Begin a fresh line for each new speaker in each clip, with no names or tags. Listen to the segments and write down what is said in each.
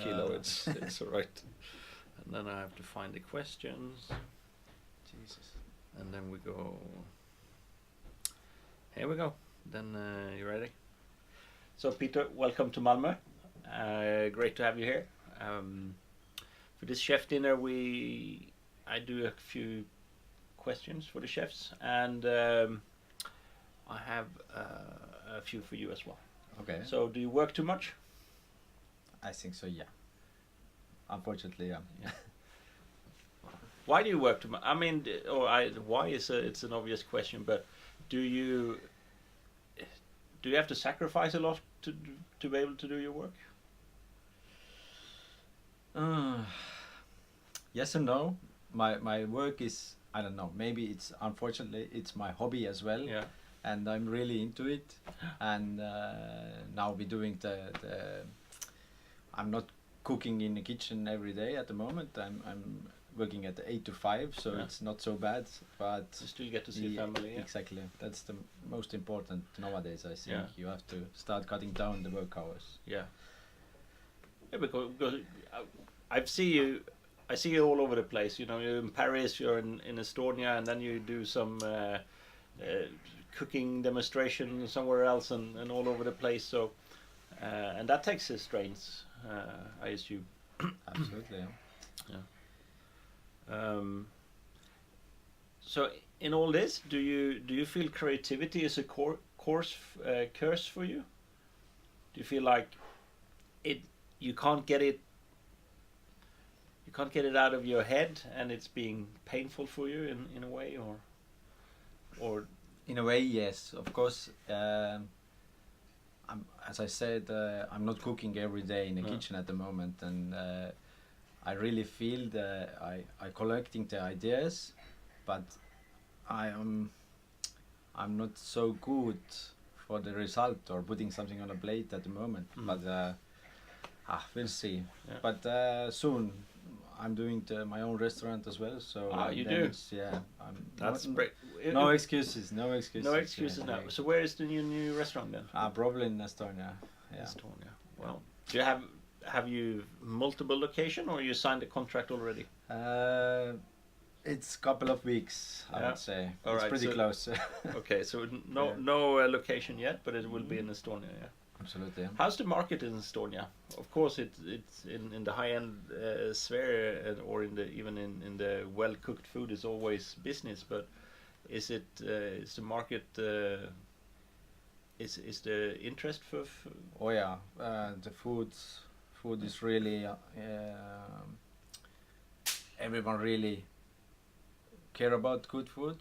kilo. It's all right. And then I have to find the questions.
Jesus.
And then we go. Here we go. Then you ready? So Peter, welcome to Malmö. Great to have you here. For this chef dinner, I do a few questions for the chefs, and I have a few for you as well.
Okay.
So, do you work too much?
I think so. Yeah. Unfortunately, yeah.
Why do you work too much? I mean, why is it's an obvious question, but do you have to sacrifice a lot to be able to do your work?
Yes and no. My work is, I don't know, maybe it's, unfortunately it's my hobby as well.
Yeah.
And I'm really into it. And now we're doing the I'm not cooking in the kitchen every day at the moment. I'm working at 8 to 5, so it's not so bad. But
you still get to see family. Yeah.
Exactly. That's the most important nowadays, I think.
Yeah.
You have to start cutting down the work hours.
Yeah. Yeah, because I see you all over the place. You know, you're in Paris, you're in Estonia, and then you do some cooking demonstration somewhere else, and all over the place. So, and that takes a strains, I assume.
Absolutely.
Yeah. So, in all this, do you feel creativity is a curse for you? Do you feel like you can't get it out of your head, and it's being painful for you in a way, or
in a way, yes, of course. As I said, I'm not cooking every day in the kitchen at the moment, and I really feel that I collecting the ideas, but I'm not so good for the result or putting something on a plate at the moment. But we'll see.
Yeah.
But soon I'm doing my own restaurant as well. So
you do?
Yeah.
That's great.
No excuses. No excuses.
No excuses now. So where is the new restaurant then?
Probably in Estonia. Yeah.
Estonia. Well, do you have you multiple location, or you signed a contract already?
It's a couple of weeks, I would say.
All
it's
right,
pretty close.
Okay, so no location yet, but it will be in Estonia. Yeah.
Absolutely. Yeah.
How's the market in Estonia? Of course, it's in the high end sphere, or even in the well cooked food is always business. But is the market? Is the interest for?
Oh yeah, the food is really everyone really care about good food.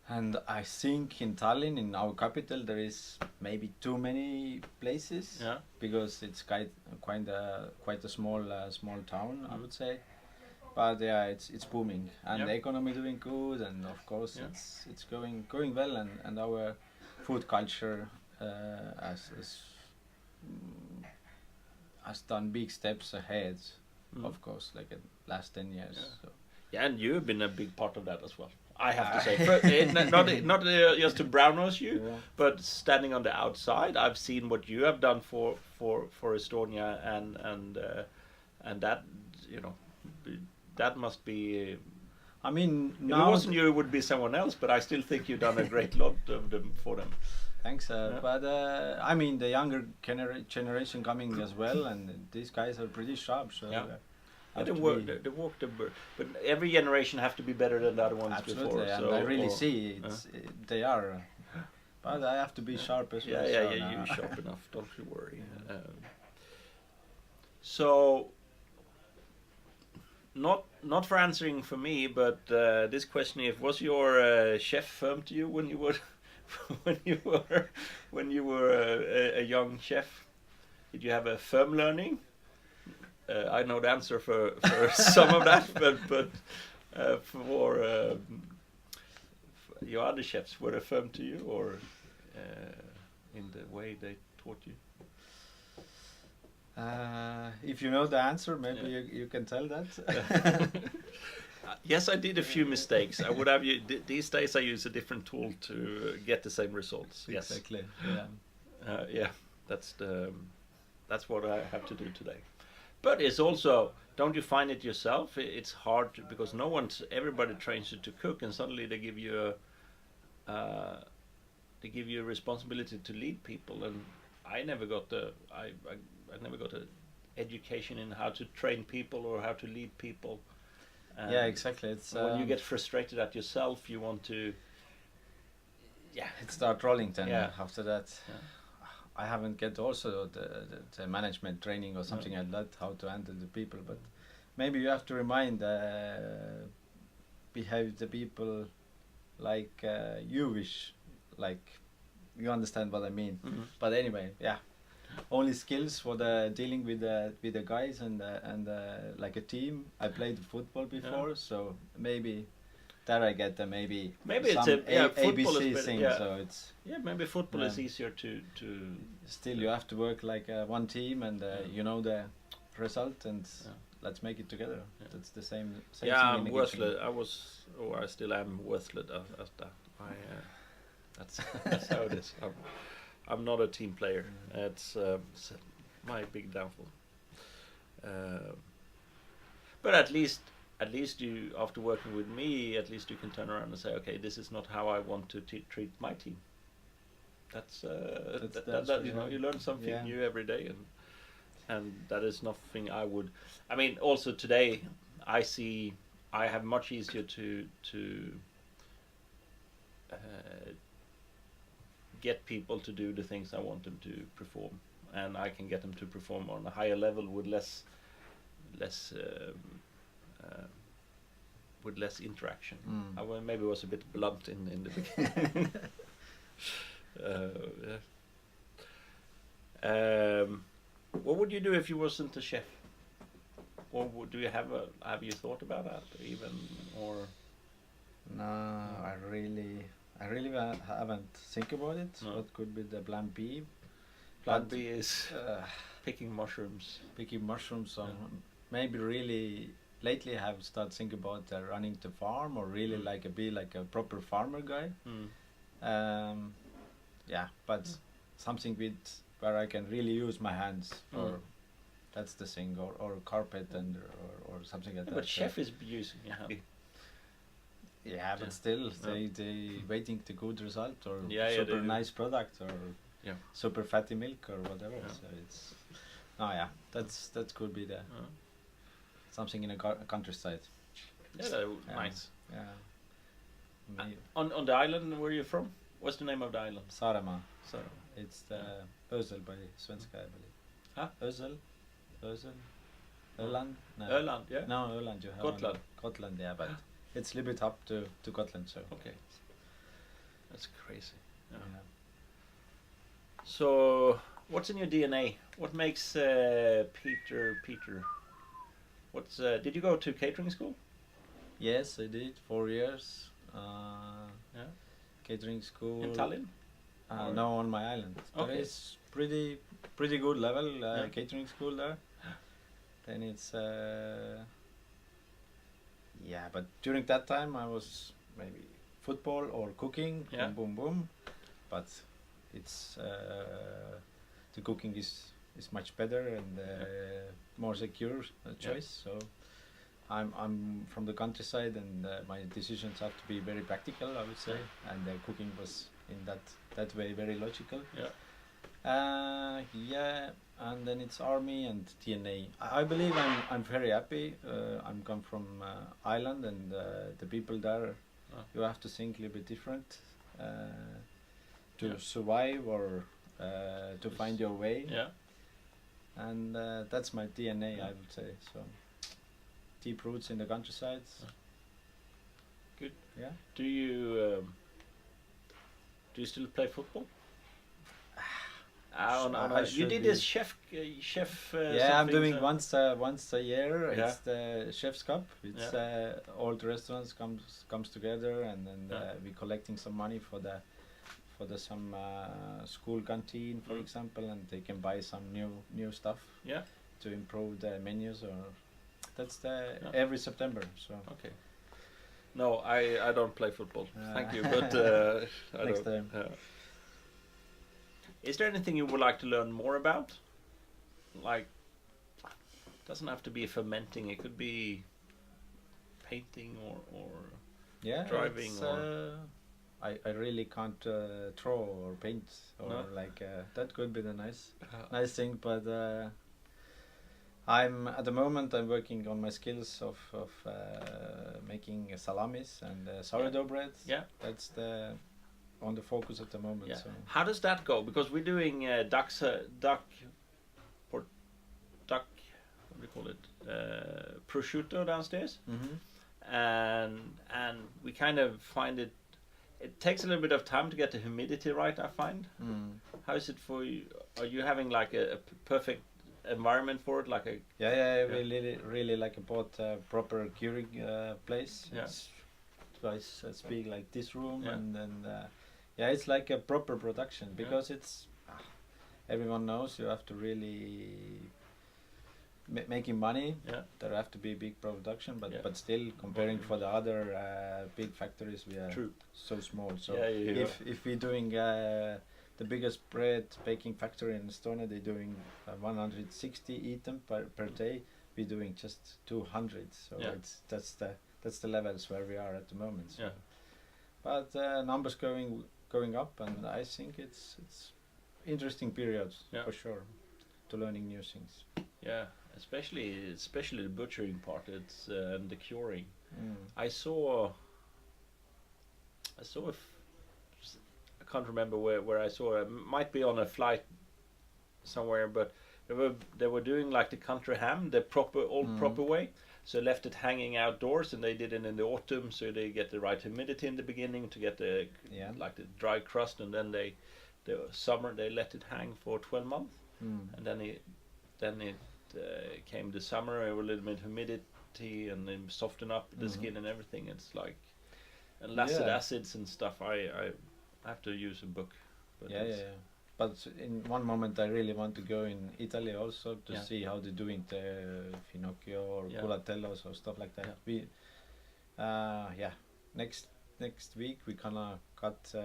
And I think in Tallinn, in our capital, there is maybe too many places.
Yeah.
Because it's quite a small town, I would say. But yeah, it's booming, and the economy doing good, and of course it's going well, and our food culture has done big steps ahead, of course, like in last 10 years.
Yeah.
So.
Yeah, and you've been a big part of that as well. I have to say, not just to brown-nose you, but standing on the outside, I've seen what you have done for Estonia, and that, you know, that must be.
I mean,
if it wasn't you, it would be someone else. But I still think you've done a great lot of them for them.
Thanks, but I mean, the younger generation coming as well, and these guys are pretty sharp. So.
Yeah. But every generation have to be better than the other ones.
Absolutely,
before.
And I really see they are. But I have to be sharp as well.
Yeah, you're sharp enough. Don't you worry. So, not for answering for me, but this question: was your chef firm to you when you were a young chef? Did you have a firm learning? I know the answer for some of that, but for your other chefs, were they firm to you, or in the way they taught you?
If you know the answer, maybe you can tell that.
Yes, I did a few mistakes. I would have these days. I use a different tool to get the same results.
Exactly.
Yes. Yeah, that's that's what I have to do today. But it's also, don't you find it yourself? It's hard because everybody trains you to cook, and suddenly they give you a responsibility to lead people. And I never got I never got a education in how to train people or how to lead people.
Yeah, exactly. It's
when you get frustrated at yourself, you want to. Yeah.
It start rolling then.
Yeah.
After that. Yeah. I haven't get also the management training or something like that, how to handle the people, but maybe you have to behave the people like you wish, like you understand what I mean.
Mm-hmm.
But anyway, yeah, only skills for the dealing with the guys and like a team. I played football before, so maybe that I get maybe
it's
some
football
ABC
is
thing.
Yeah.
So it's
maybe football is easier to.
Still, you have to work like one team, and you know the result, and let's make it together. Yeah. That's the same thing.
I'm worthless. I still am worthless at that. That's how it is. I'm not a team player. It's my big downfall. But at least you, after working with me, at least you can turn around and say, okay, this is not how I want to treat my team. That's you know, you learn something new every day, and that is nothing I would. I mean, also today, I see I have much easier to get people to do the things I want them to perform, and I can get them to perform on a higher level with less interaction. I maybe was a bit blunt in the beginning. What would you do if you wasn't a chef? Or do you have you thought about that even, or?
No, I really haven't think about it. No. What could be the plan B?
Plan B is picking mushrooms.
Picking mushrooms. Maybe really lately I have started thinking about running the farm, or really be like a proper farmer guy. But something where I can really use my hands, or that's the thing, or carpet or something like that.
But chef is using your hand.
Yeah, but still, they waiting the good result, or super nice product, or super fatty milk, or whatever. So it's that could be the something in a countryside.
Nice.
Yeah.
On the island where you're from, what's the name of the island?
Saaremaa. It's the Ösel by Svenska, I believe.
Huh?
Ösel. Öland. No.
Öland, yeah.
No, Öland. You have
Gotland.
Gotland, yeah, but it's a little bit up to Gotland, so.
Okay. That's crazy. Yeah. So, what's in your DNA? What makes Peter? What's did you go to catering school?
Yes, I did 4 years. Catering school.
In Tallinn?
No, on my island.
Okay.
There is pretty good level catering school there. Then it's but during that time I was maybe football or cooking, boom. But it's the cooking is much better and more secure choice. So I'm from the countryside, and my decisions have to be very practical, I would say, and the cooking was in that way very logical. And then it's army and TNA. I believe I'm very happy. I'm come from Ireland, and the people there, you have to think a little bit different to survive or to find your way. And that's my DNA, I would say. So deep roots in the countryside.
Good.
Yeah.
Do you still play football? You did this chef.
I'm doing once a year. It's the Chef's Cup. It's all the restaurants comes together, and then we're collecting some money for some school canteen, for example, and they can buy some new stuff. To improve the menus, or that's every September. So
okay. No, I don't play football. Thank you, but
next time.
Is there anything you would like to learn more about? like, doesn't have to be fermenting. It could be painting or
Yeah,
driving
it's,
or
I really can't draw or paint or
No?
like that could be the nice thing, but I'm at the moment I'm working on my skills of making salamis and sourdough bread.
Yeah.
That's the on the focus at the moment.
Yeah.
So
How does that go? Because we're doing duck, what do you call it? Prosciutto downstairs, and we kind of find it. It takes a little bit of time to get the humidity right. I find. How is it for you? Are you having like a perfect environment for it? Like a
yeah, we really like bought a proper curing place.
Yeah.
It's twice as big like this room,
Yeah.
and then yeah, it's like a proper production because it's everyone knows you have to really making money.
Yeah.
There have to be big production, but
Yeah.
but still comparing for the other big factories, we are
True.
so small. So
Yeah.
if we're doing the biggest bread baking factory in Estonia, they're doing 160 eaten per day. We're doing just 200. So
Yeah.
that's the levels where we are at the moment. So.
Yeah.
But numbers going up, and I think it's interesting periods for sure to learning new things.
Yeah, especially the butchering part. It's and the curing. I saw I can't remember where I saw it. Might be on a flight somewhere, but they were doing like the country ham, the proper way. So left it hanging outdoors, and they did it in the autumn, so they get the right humidity in the beginning to get the like the dry crust, and then the summer they let it hang for 12 months, and then it came the summer, a little bit humidity, and then soften up the skin and everything. It's like and lactic acids and stuff. I have to use a book. But
But in one moment, I really want to go in Italy also to see how they're doing the finocchio or culatellos or stuff like that. We, next week we gonna cut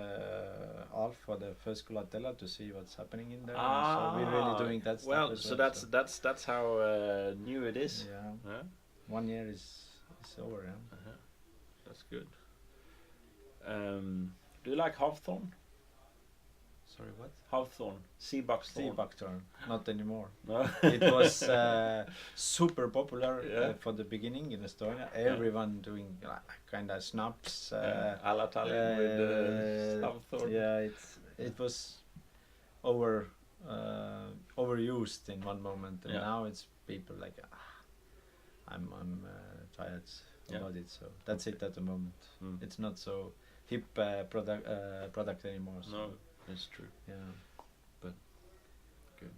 off for the first culatella to see what's happening in there. So we're really doing that stuff.
Well, so that's how new it is.
Yeah. 1 year is over. Yeah.
That's good. Do you like hawthorn?
Sorry, what?
Hawthorn, sea buckthorn.
Sea buckthorn, not anymore.
No.
It was super popular for the beginning in Estonia. Everyone doing kind of snaps.
Alla Tallinn with hawthorn.
Yeah, it was overused in one moment, and now it's people like I'm tired about it. So that's it at the moment. It's not so hip product anymore. So.
No. That's true.
Yeah.
But good.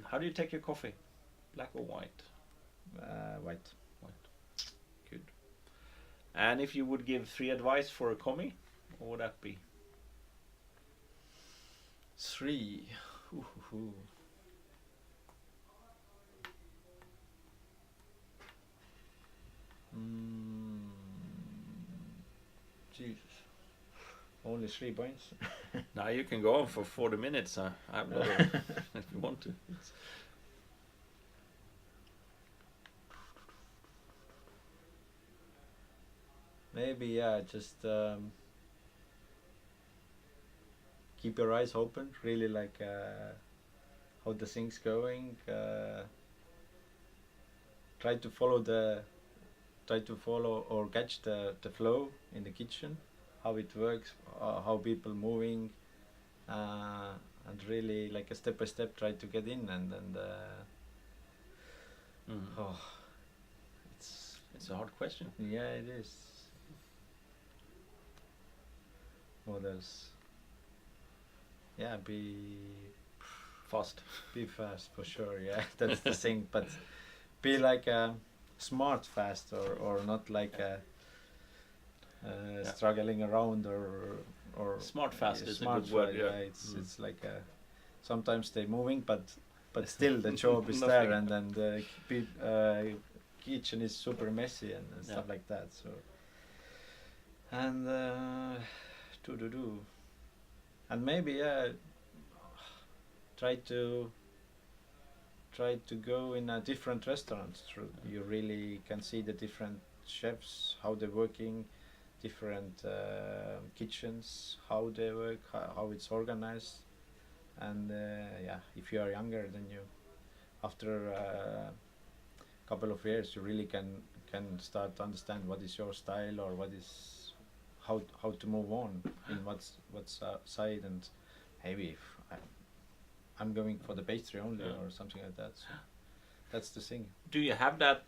How do you take your coffee? Black or white?
White.
White. Good. And if you would give 3 advice for a commie, what would that be?
3. Jesus. Only 3 points.
Now you can go on for 40 minutes. I have no if you want to.
Maybe just keep your eyes open. Really like how the thing's going. Try to follow or catch the flow in the kitchen. How it works, how people moving, and really like a step by step try to get in, and
it's a hard question.
Yeah, it is. What else? Yeah, be
fast.
Be fast for sure. Yeah, that's the thing. But be like smart fast, or not like struggling around or
smart fast is
smart
a good word.
Yeah, it's like sometimes they're moving, but still the job is there, and then the kitchen is super messy and stuff like that. So and and maybe try to try to go in a different restaurants. You really can see the different chefs, how they're working, different kitchens, how they work, how it's organized. And yeah, if you are younger, then you, after a couple of years, you really can start to understand what is your style, or what is how to move on in what's side. And maybe if I'm going for the pastry only or something like that. So that's the thing.
Do you have that?